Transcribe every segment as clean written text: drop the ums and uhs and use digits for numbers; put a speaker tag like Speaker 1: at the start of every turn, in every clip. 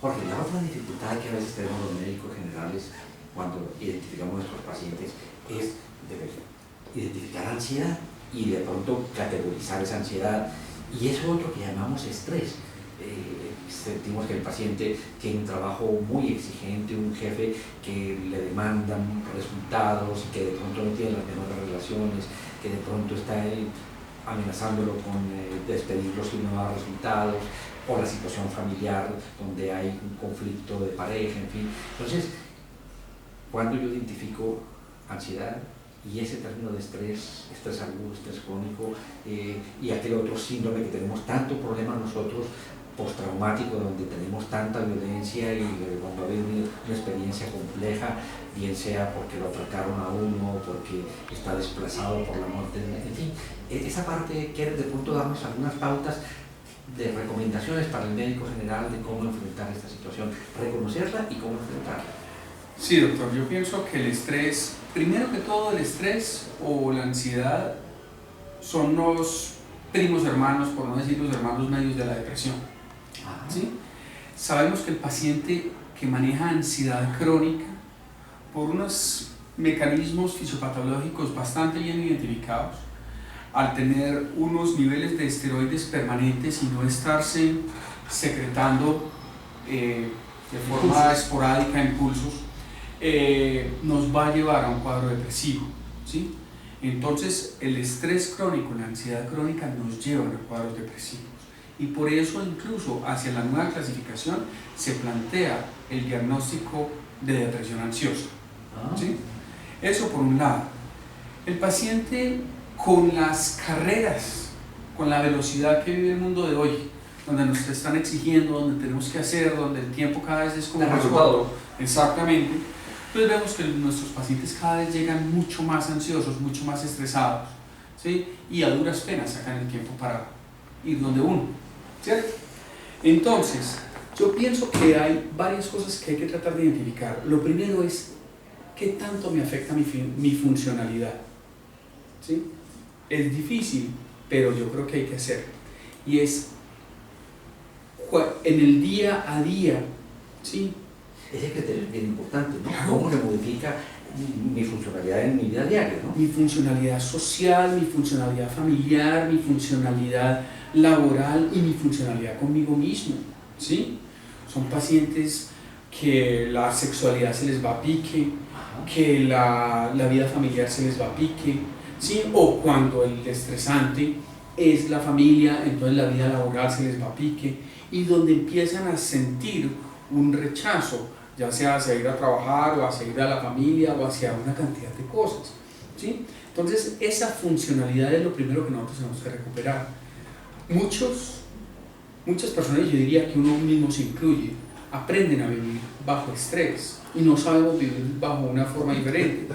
Speaker 1: Jorge, la otra dificultad que a veces tenemos los médicos generales cuando identificamos a nuestros pacientes es identificar ansiedad y de pronto categorizar esa ansiedad, y eso otro que llamamos estrés. Sentimos que el paciente tiene un trabajo muy exigente, un jefe que le demanda resultados y que de pronto no tiene las mejores relaciones, que de pronto está amenazándolo con despedirlo si no da resultados, o la situación familiar donde hay un conflicto de pareja, en fin. Entonces, cuando yo identifico ansiedad y ese término de estrés, estrés agudo, estrés crónico, y aquel otro síndrome que tenemos tanto problema nosotros, postraumático, donde tenemos tanta violencia y cuando ha habido una experiencia compleja, bien sea porque lo atracaron a uno, porque está desplazado por la muerte, en fin, esa parte quiere de pronto darnos algunas pautas de recomendaciones para el médico general de cómo enfrentar esta situación, reconocerla y cómo enfrentarla.
Speaker 2: Sí, doctor, yo pienso que el estrés, primero que todo el estrés o la ansiedad son los primos hermanos, por no decir los hermanos medios de la depresión. ¿Sí? Sabemos que el paciente que maneja ansiedad crónica, por unos mecanismos fisiopatológicos bastante bien identificados, al tener unos niveles de esteroides permanentes y no estarse secretando de forma esporádica impulsos, nos va a llevar a un cuadro depresivo, ¿sí? Entonces el estrés crónico, la ansiedad crónica nos llevan a cuadros depresivos, y por eso incluso hacia la nueva clasificación se plantea el diagnóstico de depresión ansiosa, ¿sí? Eso por un lado. El paciente, con las carreras, con la velocidad que vive el mundo de hoy, donde nos están exigiendo, donde tenemos que hacer, donde el tiempo cada vez es como más corto, exactamente, pues vemos que nuestros pacientes cada vez llegan mucho más ansiosos, mucho más estresados, ¿sí? Y a duras penas sacan el tiempo para ir donde uno, ¿cierto? Entonces, yo pienso que hay varias cosas que hay que tratar de identificar. Lo primero es, ¿qué tanto me afecta mi funcionalidad? ¿Sí? Es difícil, pero yo creo que hay que hacerlo. Y es en el día a día, ¿sí?
Speaker 1: Ese criterio es bien importante, ¿no? Claro. ¿Cómo se modifica mi funcionalidad en mi vida diaria, ¿no?
Speaker 2: Mi funcionalidad social, mi funcionalidad familiar, mi funcionalidad laboral y mi funcionalidad conmigo mismo, ¿sí? Son pacientes que la sexualidad se les va a pique, que la vida familiar se les va a pique, ¿sí? O cuando el estresante es la familia, entonces la vida laboral se les va a pique, y donde empiezan a sentir un rechazo, ya sea hacia ir a trabajar o hacia ir a la familia o hacia una cantidad de cosas, ¿sí? Entonces esa funcionalidad es lo primero que nosotros tenemos que recuperar. Muchas personas, yo diría que uno mismo se incluye, aprenden a vivir bajo estrés y no sabemos vivir bajo una forma diferente,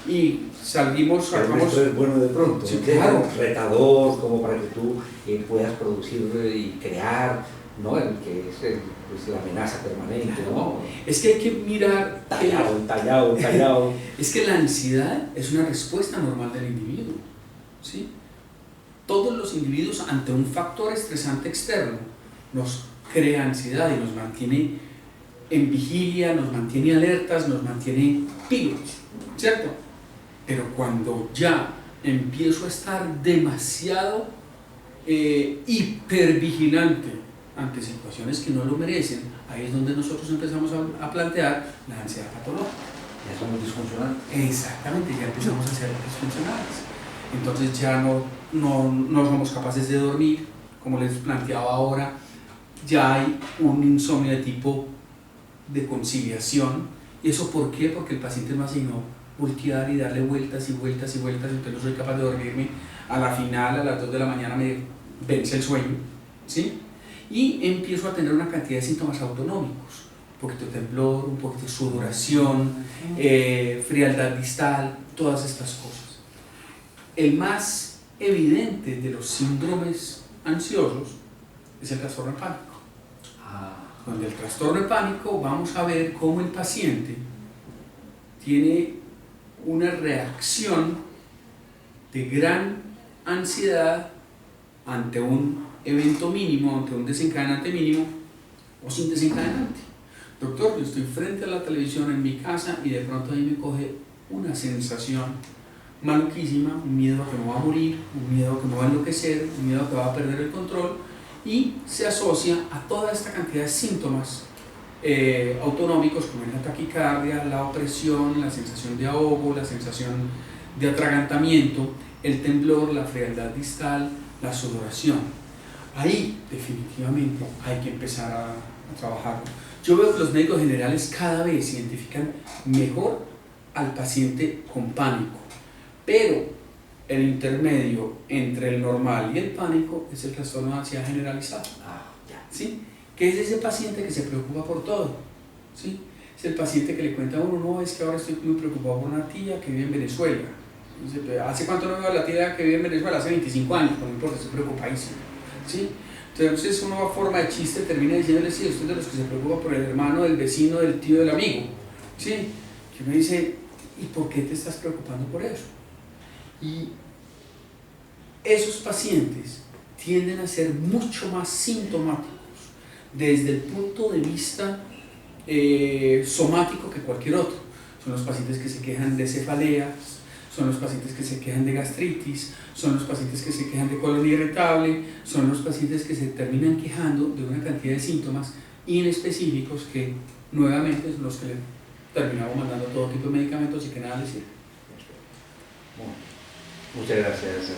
Speaker 2: y sacamos...
Speaker 1: estrés bueno de pronto,
Speaker 2: sí, claro,
Speaker 1: retador, como para que tú puedas producir y crear, ¿no? El que es pues, la amenaza permanente, ¿no?
Speaker 2: Es que hay que mirar...
Speaker 1: Tallado.
Speaker 2: Es que la ansiedad es una respuesta normal del individuo, ¿sí? Todos los individuos, ante un factor estresante externo, nos crea ansiedad y nos mantiene en vigilia, nos mantiene alertas, nos mantiene pilos, ¿cierto? Pero cuando ya empiezo a estar demasiado hipervigilante ante situaciones que no lo merecen, ahí es donde nosotros empezamos a plantear la ansiedad patológica.
Speaker 1: Ya somos disfuncionales.
Speaker 2: Exactamente, ya empezamos a ser disfuncionales. Entonces ya no somos capaces de dormir, como les planteaba ahora, ya hay un insomnio de tipo de conciliación. ¿Y eso por qué? Porque el paciente me asignó voltear y darle vueltas y vueltas y vueltas, entonces no soy capaz de dormirme. A la final, a las 2 de la mañana me vence el sueño, ¿sí? Y empiezo a tener una cantidad de síntomas autonómicos, un poquito de temblor, un poquito de sudoración, frialdad distal, todas estas cosas. El más evidente de los síndromes ansiosos es el trastorno de pánico. Donde el trastorno de pánico vamos a ver cómo el paciente tiene una reacción de gran ansiedad ante un evento mínimo, ante un desencadenante mínimo o sin desencadenante, doctor, yo estoy frente a la televisión en mi casa y de pronto ahí me coge una sensación maluquísima, un miedo a que me va a morir, un miedo a que me va a enloquecer, un miedo a que va a perder el control, y se asocia a toda esta cantidad de síntomas autonómicos como es la taquicardia, la opresión, la sensación de ahogo, la sensación de atragantamiento, el temblor, la frialdad distal, la sudoración. Ahí definitivamente hay que empezar a trabajar. Yo veo que los médicos generales cada vez identifican mejor al paciente con pánico, pero el intermedio entre el normal y el pánico es el trastorno de ansiedad generalizada. ¿Sí? Que es ese paciente que se preocupa por todo. ¿Sí? Es el paciente que le cuenta a uno, no, es que ahora estoy muy preocupado por una tía que vive en Venezuela. Dice, ¿hace cuánto no veo a la tía que vive en Venezuela? Hace 25 años, no importa, estoy preocupadísimo. ¿Sí? Entonces uno a forma de chiste termina diciéndole, sí, usted es de los que se preocupa por el hermano, del vecino, del tío, del amigo. ¿Sí? Que uno dice, ¿y por qué te estás preocupando por eso? Y esos pacientes tienden a ser mucho más sintomáticos desde el punto de vista somático que cualquier otro. Son los pacientes que se quejan de cefaleas, son los pacientes que se quejan de gastritis, son los pacientes que se quejan de colon irritable, son los pacientes que se terminan quejando de una cantidad de síntomas inespecíficos que nuevamente son los que le terminamos mandando todo tipo de medicamentos y que nada les sirve.
Speaker 1: Muchas gracias.